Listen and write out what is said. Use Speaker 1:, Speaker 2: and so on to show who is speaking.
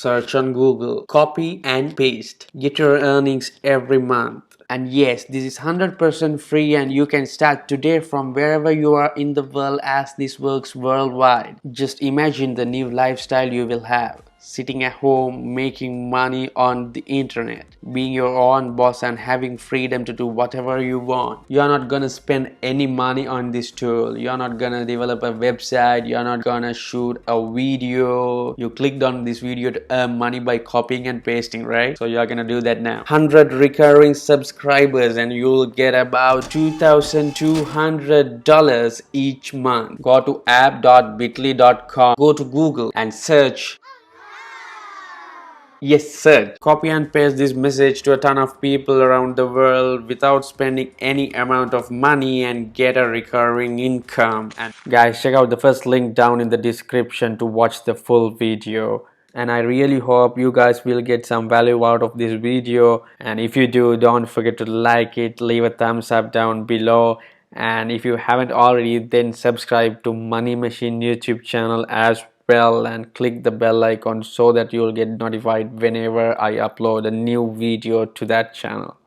Speaker 1: Search on Google, copy and paste. Get your earnings every month. And yes, this is 100% free and you can start today from wherever you are in the world, as this works worldwide. Just imagine the new lifestyle you will have. Sitting at home, making money on the internet, being your own boss and having freedom to do whatever you want. You're not gonna spend any money on this tool. You're not gonna develop a website. You're not gonna shoot a video. You clicked on this video to earn money by copying and pasting, right? So you're gonna do that now. 100 recurring subscribers and you'll get about $2,200 each month. Go to app.bitly.com, go to Google and search. Yes, sir. Copy and paste this message to a ton of people around the world without spending any amount of money and get a recurring income. And guys, check out the first link down in the description to watch the full video. And I really hope you guys will get some value out of this video. And if you do, don't forget to like it, leave a thumbs up down below. And if you haven't already, then subscribe to Money Machine YouTube channel as well and click the bell icon so that you'll get notified whenever I upload a new video to that channel.